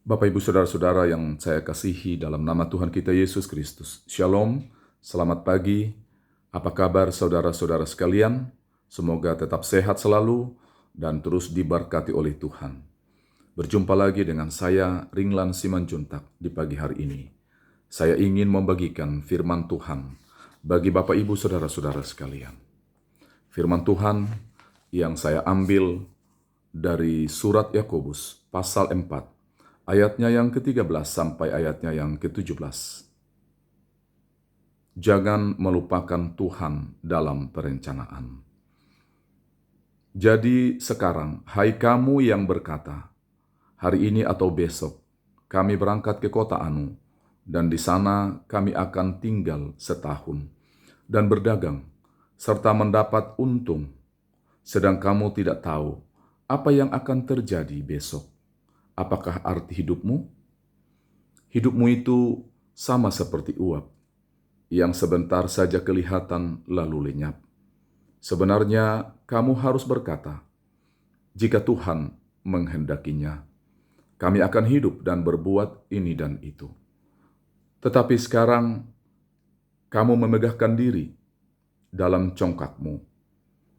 Bapak, Ibu, Saudara-saudara yang saya kasihi dalam nama Tuhan kita Yesus Kristus. Shalom, selamat pagi. Apa kabar saudara-saudara sekalian? Semoga tetap sehat selalu dan terus diberkati oleh Tuhan. Berjumpa lagi dengan saya, Ringlan Simanjuntak, di pagi hari ini. Saya ingin membagikan firman Tuhan bagi Bapak, Ibu, Saudara-saudara sekalian. Firman Tuhan yang saya ambil dari surat Yakobus pasal 4, ayatnya yang ke-13 sampai ayatnya yang ke-17. Jangan melupakan Tuhan dalam perencanaan. Jadi sekarang, hai kamu yang berkata, hari ini atau besok, kami berangkat ke kota Anu, dan di sana kami akan tinggal setahun, dan berdagang, serta mendapat untung, sedang kamu tidak tahu apa yang akan terjadi besok. Apakah arti hidupmu? Hidupmu itu sama seperti uap, yang sebentar saja kelihatan lalu lenyap. Sebenarnya kamu harus berkata, jika Tuhan menghendakinya, kami akan hidup dan berbuat ini dan itu. Tetapi sekarang kamu memegahkan diri dalam congkakmu,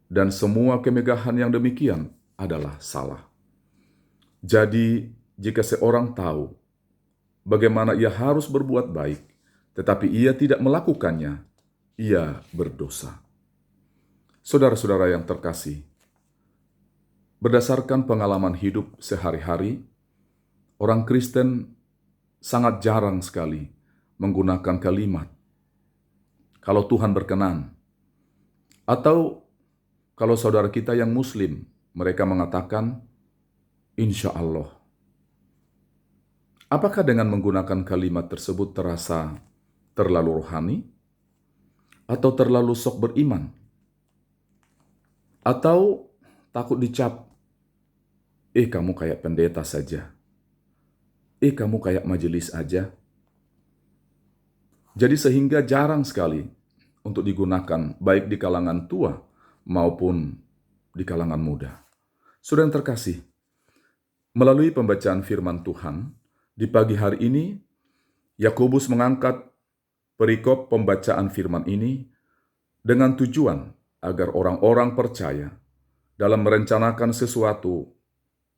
dan semua kemegahan yang demikian adalah salah. Jadi, jika seorang tahu bagaimana ia harus berbuat baik, tetapi ia tidak melakukannya, ia berdosa. Saudara-saudara yang terkasih, berdasarkan pengalaman hidup sehari-hari, orang Kristen sangat jarang sekali menggunakan kalimat "kalau Tuhan berkenan", atau kalau saudara kita yang Muslim, mereka mengatakan "Insya Allah". Apakah dengan menggunakan kalimat tersebut terasa terlalu rohani? Atau terlalu sok beriman? Atau takut dicap, kamu kayak pendeta saja. Kamu kayak majelis aja. Jadi sehingga jarang sekali untuk digunakan baik di kalangan tua maupun di kalangan muda. Saudara yang terkasih, melalui pembacaan firman Tuhan, di pagi hari ini, Yakobus mengangkat perikop pembacaan firman ini dengan tujuan agar orang-orang percaya dalam merencanakan sesuatu,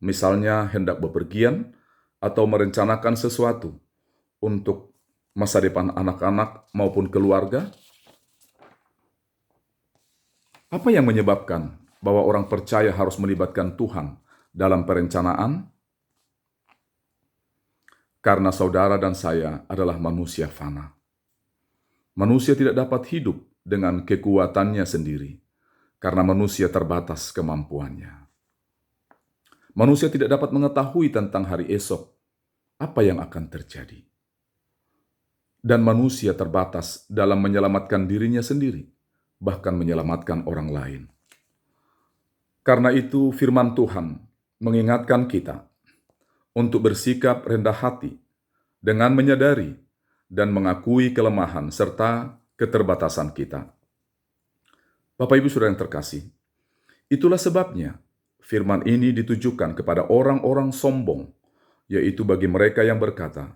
misalnya hendak bepergian atau merencanakan sesuatu untuk masa depan anak-anak maupun keluarga. Apa yang menyebabkan bahwa orang percaya harus melibatkan Tuhan dalam perencanaan? Karena saudara dan saya adalah manusia fana. Manusia tidak dapat hidup dengan kekuatannya sendiri, karena manusia terbatas kemampuannya. Manusia tidak dapat mengetahui tentang hari esok, apa yang akan terjadi. Dan manusia terbatas dalam menyelamatkan dirinya sendiri, bahkan menyelamatkan orang lain. Karena itu firman Tuhan mengingatkan kita untuk bersikap rendah hati dengan menyadari dan mengakui kelemahan serta keterbatasan kita. Bapak, Ibu, Saudara yang terkasih, itulah sebabnya firman ini ditujukan kepada orang-orang sombong, yaitu bagi mereka yang berkata,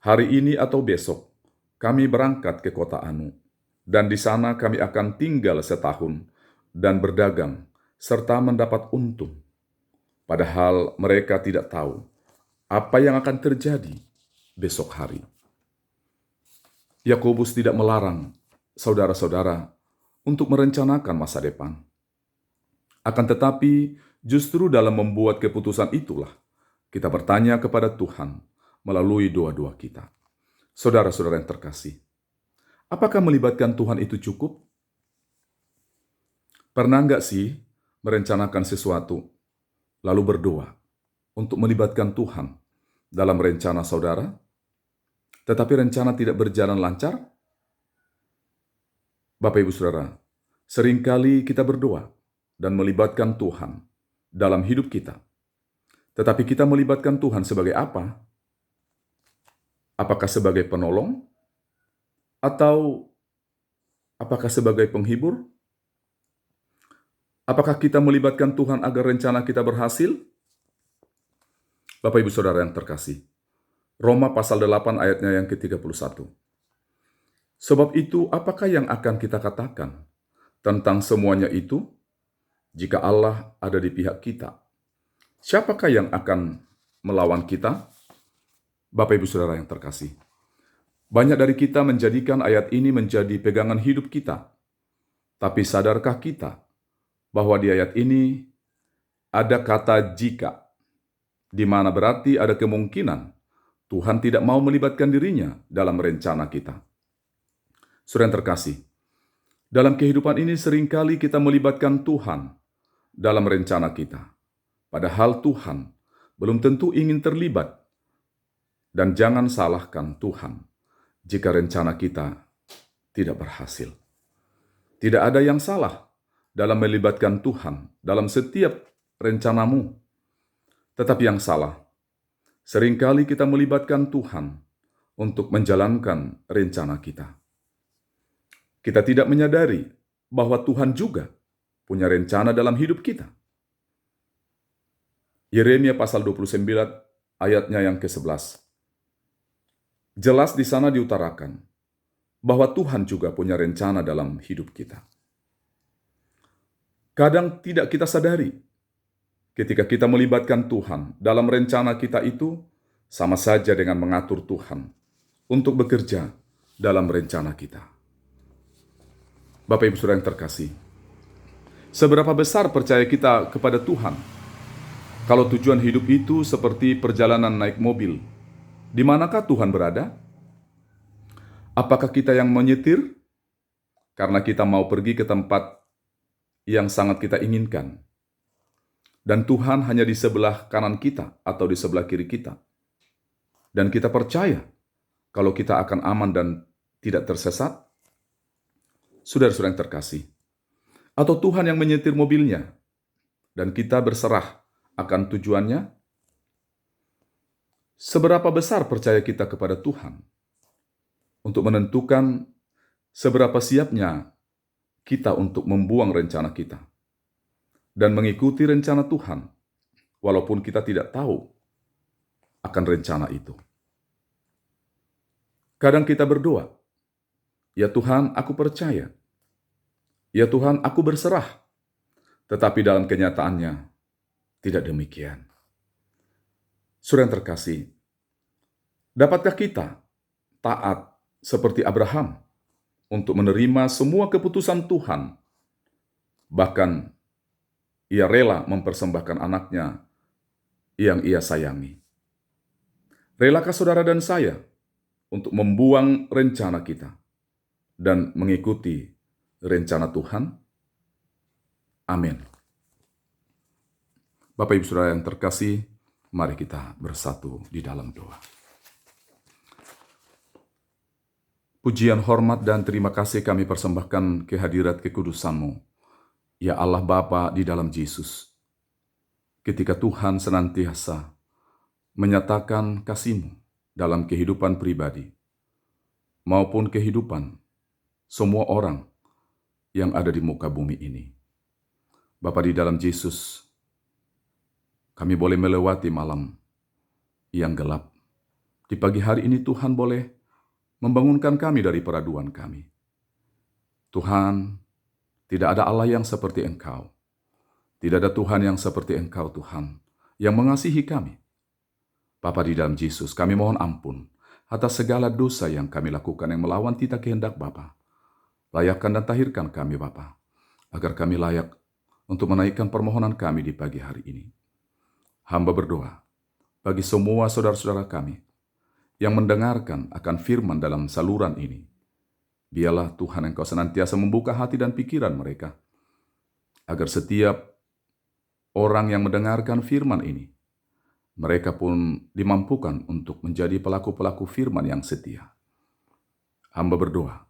hari ini atau besok kami berangkat ke kota Anu, dan di sana kami akan tinggal setahun dan berdagang serta mendapat untung. Padahal mereka tidak tahu apa yang akan terjadi besok hari. Yakobus tidak melarang saudara-saudara untuk merencanakan masa depan. Akan tetapi, justru dalam membuat keputusan itulah kita bertanya kepada Tuhan melalui doa-doa kita. Saudara-saudara yang terkasih, apakah melibatkan Tuhan itu cukup? Pernah nggak sih merencanakan sesuatu, lalu berdoa untuk melibatkan Tuhan dalam rencana saudara, tetapi rencana tidak berjalan lancar? Bapak, Ibu, Saudara, seringkali kita berdoa dan melibatkan Tuhan dalam hidup kita. Tetapi kita melibatkan Tuhan sebagai apa? Apakah sebagai penolong? Atau apakah sebagai penghibur? Apakah kita melibatkan Tuhan agar rencana kita berhasil? Bapak, Ibu, Saudara yang terkasih, Roma pasal 8 ayatnya yang ke-31. Sebab itu, apakah yang akan kita katakan tentang semuanya itu? Jika Allah ada di pihak kita, siapakah yang akan melawan kita? Bapak Ibu Saudara yang terkasih, banyak dari kita menjadikan ayat ini menjadi pegangan hidup kita. Tapi sadarkah kita bahwa di ayat ini ada kata jika, di mana berarti ada kemungkinan Tuhan tidak mau melibatkan dirinya dalam rencana kita. Saudara yang terkasih, dalam kehidupan ini seringkali kita melibatkan Tuhan dalam rencana kita. Padahal Tuhan belum tentu ingin terlibat. Dan jangan salahkan Tuhan jika rencana kita tidak berhasil. Tidak ada yang salah dalam melibatkan Tuhan dalam setiap rencanamu. Tetapi yang salah, seringkali kita melibatkan Tuhan untuk menjalankan rencana kita. Kita tidak menyadari bahwa Tuhan juga punya rencana dalam hidup kita. Yeremia pasal 29 ayatnya yang ke-11. Jelas di sana diutarakan bahwa Tuhan juga punya rencana dalam hidup kita. Kadang tidak kita sadari, ketika kita melibatkan Tuhan dalam rencana kita itu, sama saja dengan mengatur Tuhan untuk bekerja dalam rencana kita. Bapak Ibu Saudara yang terkasih, seberapa besar percaya kita kepada Tuhan? Kalau tujuan hidup itu seperti perjalanan naik mobil, di manakah Tuhan berada? Apakah kita yang menyetir karena kita mau pergi ke tempat yang sangat kita inginkan, dan Tuhan hanya di sebelah kanan kita atau di sebelah kiri kita, dan kita percaya kalau kita akan aman dan tidak tersesat? Saudara-saudara yang terkasih, atau Tuhan yang menyetir mobilnya dan kita berserah akan tujuannya? Seberapa besar percaya kita kepada Tuhan untuk menentukan seberapa siapnya kita untuk membuang rencana kita dan mengikuti rencana Tuhan, walaupun kita tidak tahu akan rencana itu. Kadang kita berdoa, "Ya Tuhan, aku percaya. Ya Tuhan, aku berserah." Tetapi dalam kenyataannya tidak demikian. Saudara yang terkasih, dapatkah kita taat seperti Abraham untuk menerima semua keputusan Tuhan? Bahkan ia rela mempersembahkan anaknya yang ia sayangi. Relakah saudara dan saya untuk membuang rencana kita dan mengikuti rencana Tuhan? Amin. Bapak Ibu Saudara yang terkasih, mari kita bersatu di dalam doa. Pujian, hormat, dan terima kasih kami persembahkan kehadirat kekudusan-Mu, ya Allah Bapa di dalam Yesus. Ketika Tuhan senantiasa menyatakan kasih-Mu dalam kehidupan pribadi, maupun kehidupan semua orang yang ada di muka bumi ini. Bapa di dalam Yesus, kami boleh melewati malam yang gelap. Di pagi hari ini Tuhan boleh membangunkan kami dari peraduan kami. Tuhan, tidak ada Allah yang seperti Engkau. Tidak ada Tuhan yang seperti Engkau, Tuhan, yang mengasihi kami. Bapa di dalam Yesus, kami mohon ampun atas segala dosa yang kami lakukan yang melawan titah kehendak Bapa. Layakkan dan tahirkan kami, Bapa, agar kami layak untuk menaikkan permohonan kami di pagi hari ini. Hamba berdoa bagi semua saudara-saudara kami yang mendengarkan akan firman dalam saluran ini. Biarlah Tuhan Engkau senantiasa membuka hati dan pikiran mereka, agar setiap orang yang mendengarkan firman ini, mereka pun dimampukan untuk menjadi pelaku-pelaku firman yang setia. Hamba berdoa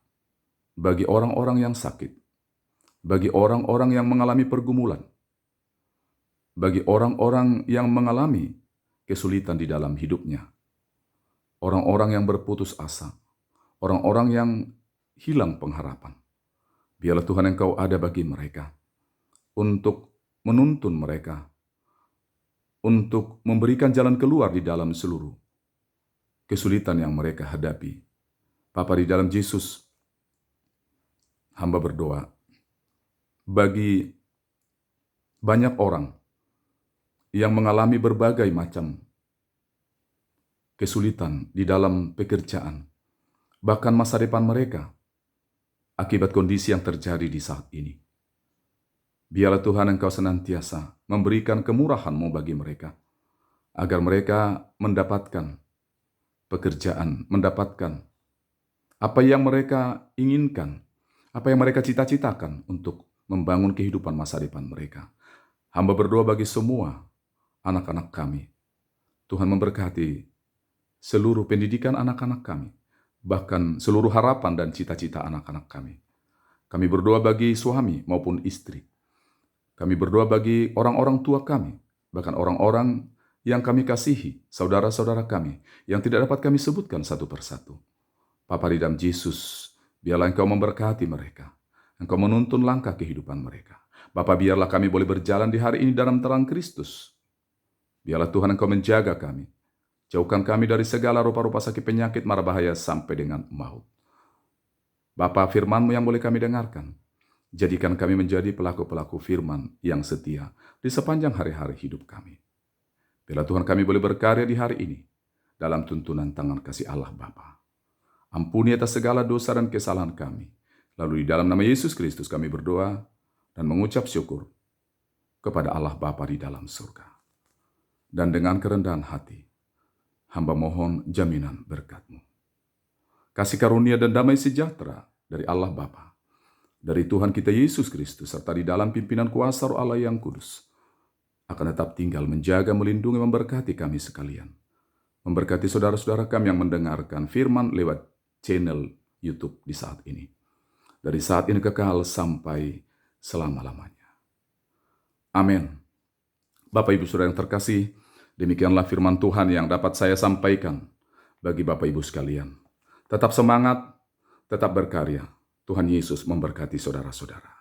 bagi orang-orang yang sakit, bagi orang-orang yang mengalami pergumulan, bagi orang-orang yang mengalami kesulitan di dalam hidupnya, orang-orang yang berputus asa, orang-orang yang hilang pengharapan. Biarlah Tuhan Engkau ada bagi mereka, untuk menuntun mereka, untuk memberikan jalan keluar di dalam seluruh kesulitan yang mereka hadapi. Bapa, di dalam Yesus, hamba berdoa bagi banyak orang yang mengalami berbagai macam kesulitan di dalam pekerjaan, bahkan masa depan mereka, akibat kondisi yang terjadi di saat ini. Biarlah Tuhan Engkau senantiasa memberikan kemurahan-Mu bagi mereka, agar mereka mendapatkan pekerjaan, mendapatkan apa yang mereka inginkan, apa yang mereka cita-citakan untuk membangun kehidupan masa depan mereka. Hamba berdoa bagi semua anak-anak kami. Tuhan memberkati seluruh pendidikan anak-anak kami, bahkan seluruh harapan dan cita-cita anak-anak kami. Kami berdoa bagi suami maupun istri. Kami berdoa bagi orang-orang tua kami, bahkan orang-orang yang kami kasihi, saudara-saudara kami, yang tidak dapat kami sebutkan satu persatu. Bapa, di dalam Yesus, biarlah Engkau memberkati mereka. Engkau menuntun langkah kehidupan mereka. Bapa, biarlah kami boleh berjalan di hari ini dalam terang Kristus. Biarlah Tuhan Engkau menjaga kami. Jauhkan kami dari segala rupa-rupa sakit, penyakit, mara bahaya sampai dengan maut. Bapa, firman-Mu yang boleh kami dengarkan, jadikan kami menjadi pelaku-pelaku firman yang setia di sepanjang hari-hari hidup kami. Bila Tuhan kami boleh berkarya di hari ini, dalam tuntunan tangan kasih Allah Bapa. Ampuni atas segala dosa dan kesalahan kami. Lalu di dalam nama Yesus Kristus kami berdoa dan mengucap syukur kepada Allah Bapa di dalam surga. Dan dengan kerendahan hati, hamba mohon jaminan berkat-Mu. Kasih karunia dan damai sejahtera dari Allah Bapa, dari Tuhan kita Yesus Kristus, serta di dalam pimpinan kuasa Roh Allah yang kudus, akan tetap tinggal menjaga, melindungi, memberkati kami sekalian. Memberkati saudara-saudara kami yang mendengarkan firman lewat channel YouTube di saat ini. Dari saat ini kekal sampai selama-lamanya. Amin. Bapak Ibu Saudara yang terkasih, demikianlah firman Tuhan yang dapat saya sampaikan bagi Bapak Ibu sekalian. Tetap semangat, tetap berkarya. Tuhan Yesus memberkati saudara-saudara.